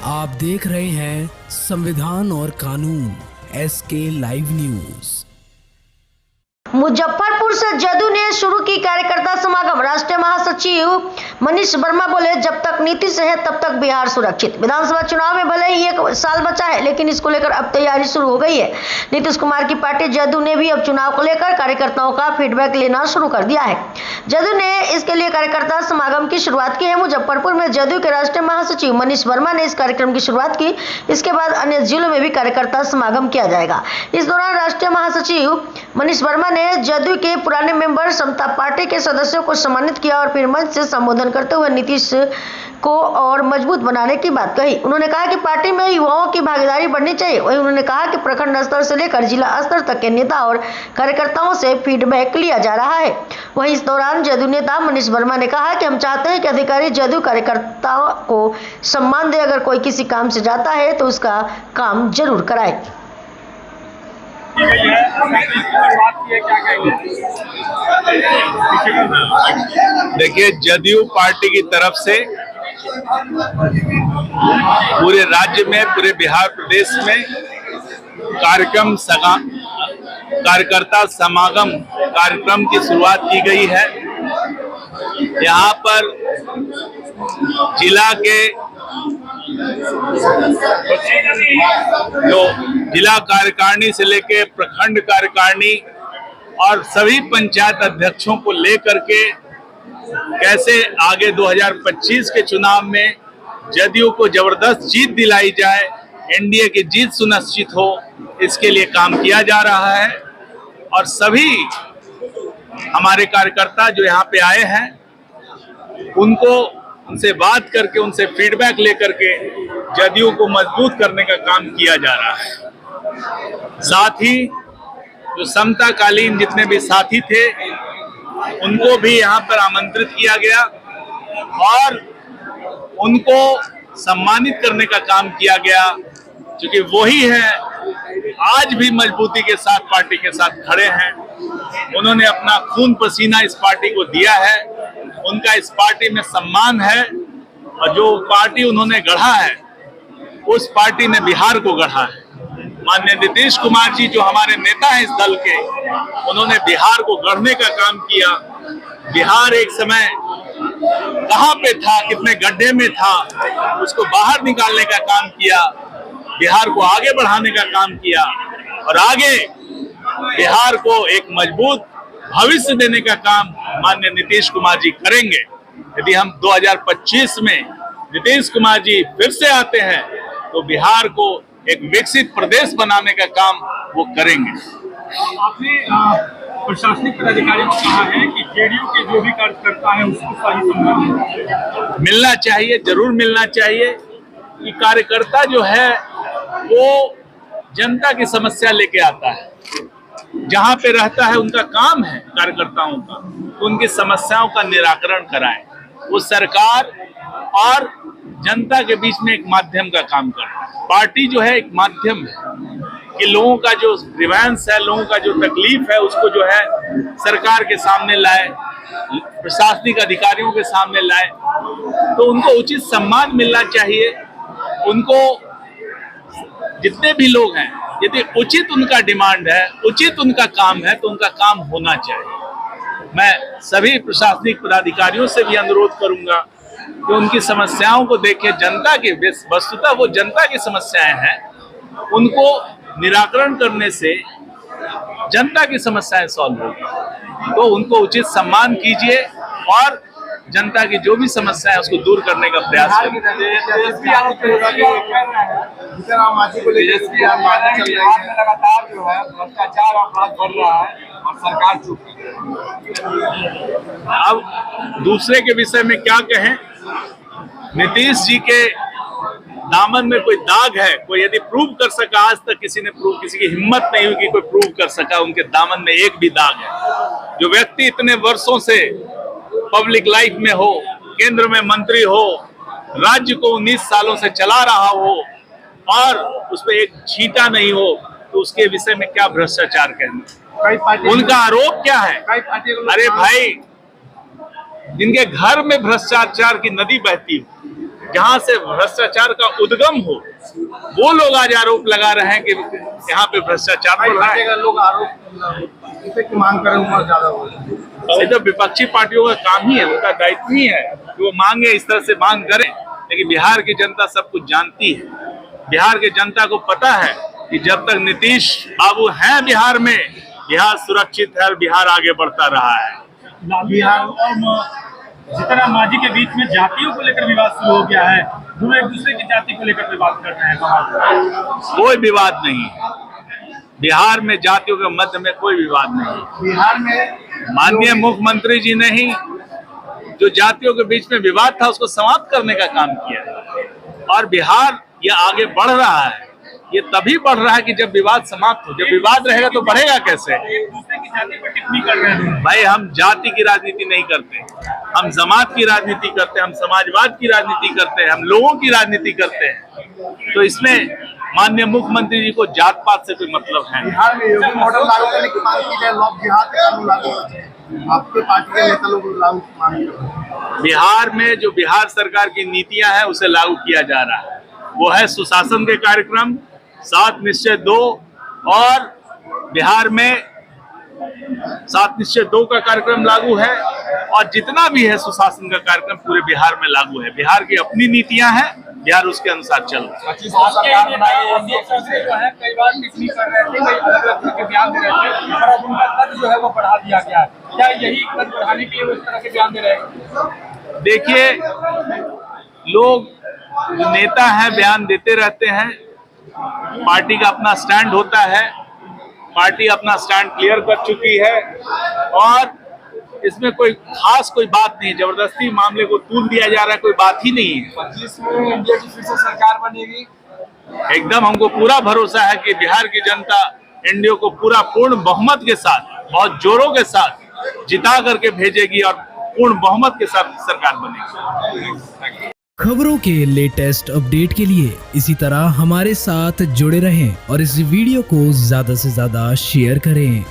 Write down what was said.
आप देख रहे हैं संविधान और कानून SK लाइव न्यूज। मुजफ्फरपुर से जदयू ने शुरू की कार्यकर्ता समागम। राष्ट्रीय महासचिव मनीष वर्मा बोले, जब तक नीतीश है तब तक बिहार सुरक्षित। विधानसभा चुनाव में भले ही 1 साल बचा है, लेकिन इसको लेकर अब तैयारी शुरू हो गई है। नीतीश कुमार की पार्टी जदयू ने भी अब चुनाव को लेकर कार्यकर्ताओं का फीडबैक लेना शुरू कर दिया है। जदयू ने इसके लिए कार्यकर्ता समागम की शुरुआत की है। मुजफ्फरपुर में जदयू के राष्ट्रीय महासचिव मनीष वर्मा ने इस कार्यक्रम की शुरुआत की। इसके बाद अन्य जिलों में भी कार्यकर्ता समागम किया जाएगा। इस दौरान राष्ट्रीय महासचिव मनीष वर्मा ने जदयू के पुराने मेंबर समता पार्टी के सदस्यों को सम्मानित किया और फिर मंच से संबोधन करते हुए नीतीश को और मजबूत बनाने की बात कही। उन्होंने कहा कि पार्टी में युवाओं की भागीदारी बढ़नी चाहिए। वहीं उन्होंने कहा कि प्रखंड स्तर से लेकर जिला स्तर तक के नेता और कार्यकर्ताओं से फीडबैक लिया जा रहा है। वहीं इस दौरान जदयू नेता मनीष वर्मा ने कहा कि हम चाहते हैं कि अधिकारी जदयू कार्यकर्ताओं को सम्मान दे। अगर कोई किसी काम से जाता है तो उसका काम जरूर कराए। देखिए, जदयू पार्टी की तरफ से पूरे राज्य में, पूरे बिहार प्रदेश में कार्यकर्ता समागम कार्यक्रम की शुरुआत की गई है। यहाँ पर जिला के जो जिला कार्यकारिणी से लेके प्रखंड कार्यकारिणी और सभी पंचायत अध्यक्षों को लेकर के कैसे आगे 2025 के चुनाव में जदयू को जबरदस्त जीत दिलाई जाए, एनडीए की जीत सुनिश्चित हो, इसके लिए काम किया जा रहा है। और सभी हमारे कार्यकर्ता जो यहाँ पे आए हैं, उनसे बात करके, उनसे फीडबैक लेकर के जदयू को मजबूत करने का काम किया जा रहा है। साथ ही जो समताकालीन जितने भी साथी थे, उनको भी यहाँ पर आमंत्रित किया गया और उनको सम्मानित करने का काम किया गया, क्योंकि वही है आज भी मजबूती के साथ पार्टी के साथ खड़े हैं। उन्होंने अपना खून पसीना इस पार्टी को दिया है, उनका इस पार्टी में सम्मान है और जो पार्टी उन्होंने गढ़ा है, उस पार्टी ने बिहार को गढ़ा है। माननीय नीतीश कुमार जी जो हमारे नेता हैं इस दल के, उन्होंने बिहार को गढ़ने का काम किया। बिहार एक समय कहां पे था, कितने गड्ढे में था, उसको बाहर निकालने का काम किया, बिहार को आगे बढ़ाने का काम किया और आगे बिहार को एक मजबूत भविष्य देने का काम माननीय नीतीश कुमार जी करेंगे। यदि हम 2025 में नीतीश कुमार जी फिर से आते हैं तो बिहार को एक विकसित प्रदेश बनाने का काम वो करेंगे। आपने प्रशासनिक पदाधिकारियों को कहा है कि जेडीयू के जो भी कार्यकर्ता है उसको सही सम्मान मिलना चाहिए, जरूर मिलना चाहिए। कि कार्यकर्ता जो है वो जनता की समस्या लेके आता है, जहाँ पे रहता है उनका काम है कार्यकर्ताओं का, तो उनकी समस्याओं का निराकरण कराएं। वो सरकार और जनता के बीच में एक माध्यम का काम करे। पार्टी जो है एक माध्यम है कि लोगों का जो ग्रीवेंस है, लोगों का जो तकलीफ है, उसको जो है सरकार के सामने लाए, प्रशासनिक अधिकारियों के सामने लाए, तो उनको उचित सम्मान मिलना चाहिए। उनको जितने भी लोग हैं, यदि उचित उनका डिमांड है, उचित उनका काम है, तो उनका काम होना चाहिए। मैं सभी प्रशासनिक पदाधिकारियों से भी अनुरोध करूंगा कि उनकी समस्याओं को देखें। जनता की वस्तुतः वो जनता की समस्याएं हैं, उनको निराकरण करने से जनता की समस्याएं सॉल्व होगी। तो उनको उचित सम्मान कीजिए और जनता की जो भी समस्या है उसको दूर करने का प्रयास करें। लगातार जो है भ्रष्टाचार अपराध बढ़ रहा है और सरकार चुप है। अब दूसरे के विषय में क्या कहें। नीतीश जी के दामन में कोई दाग है, कोई यदि प्रूव कर सका, आज तक किसी की हिम्मत नहीं हुई कि कोई प्रूव कर सका उनके दामन में एक भी दाग है। जो व्यक्ति इतने वर्षों से पब्लिक लाइफ में हो, केंद्र में मंत्री हो, राज्य को 19 सालों से चला रहा हो और उस पर एक छींटा नहीं हो, तो उसके विषय में क्या भ्रष्टाचार कहना। उनका आरोप क्या है? अरे भाई, जिनके घर में भ्रष्टाचार की नदी बहती हो, जहां से भ्रष्टाचार का उद्गम हो, वो लोग आज आरोप लगा रहे हैं कि यहाँ पे भ्रष्टाचार बढ़ रहा है। लोग आरोप इसे की मांग कर रहे हैं ज्यादा हो रही है। ये तो विपक्षी पार्टियों का काम ही है, उनका दायित्व ही है कि वो मांगे, इस तरह से मांग करें। लेकिन बिहार की जनता सब कुछ जानती है। बिहार की जनता को पता है कि जब तक नीतीश बाबू हैं बिहार में, बिहार सुरक्षित है और बिहार आगे बढ़ता रहा है। बिहार और जितना मांझी के बीच में जातियों को लेकर विवाद शुरू हो गया है, दोनों एक दूसरे की जाति को लेकर विवाद कर रहे हैं। कोई विवाद नहीं, बिहार में जातियों के मध्य में कोई विवाद नहीं। बिहार में माननीय मुख्यमंत्री जी ने ही जो जातियों के बीच में विवाद था उसको समाप्त करने का काम किया और बिहार ये आगे बढ़ रहा है। ये तभी बढ़ रहा है कि जब विवाद समाप्त हो। जब विवाद रहेगा तो बढ़ेगा कैसे? एक दूसरे की जाति पर टिप्पणी कर रहे हैं। भाई हम जाति की राजनीति नहीं करते, हम जमात की राजनीति करते हैं, हम समाजवाद की राजनीति करते हैं, हम लोगों की राजनीति करते हैं। तो इसमें माननीय मुख्यमंत्री जी को जात पात से कोई मतलब है। बिहार में योगी मॉडल लागू करने की मांग की जाए, लव जिहाद का कानून लागू होना चाहिए। आपके पार्टी के नेता लोग लागू मांग कर रहे हैं। बिहार में जो बिहार सरकार की नीतियां हैं उसे लागू किया जा रहा है। वो है सुशासन के कार्यक्रम 7 निश्चय 2 और बिहार में 7 निश्चय 2 का कार्यक्रम लागू है और जितना भी है सुशासन का कार्यक्रम पूरे बिहार में लागू है। बिहार की अपनी नीतियां हैं, बिहार उसके अनुसार चल रहा है। जो है कई बार टिप्पणी कर रहे थे, कई अलग-अलग तरह के बयान दे रहे थे और अब उनका कद जो है वो बढ़ा दिया गया है। क्या यही कद बढ़ाने के लिए वो इस तरह के बयान दे रहे हैं? देखिए, लोग जो नेता हैं बयान देते रहते हैं, पार्टी का अपना स्टैंड होता है, पार्टी अपना स्टैंड क्लियर कर चुकी है और इसमें कोई खास कोई बात नहीं है। जबरदस्ती मामले को तूल दिया जा रहा है, कोई बात ही नहीं है। 25 में इंडिया की फिर से सरकार बनेगी। एकदम हमको पूरा भरोसा है कि बिहार की जनता एनडीए को पूरा पूर्ण बहुमत के साथ, बहुत जोरों के साथ जिता करके भेजेगी और पूर्ण बहुमत के साथ सरकार बनेगी। खबरों के लेटेस्ट अपडेट के लिए इसी तरह हमारे साथ जुड़े रहें और इस वीडियो को ज्यादा से ज्यादा शेयर करें।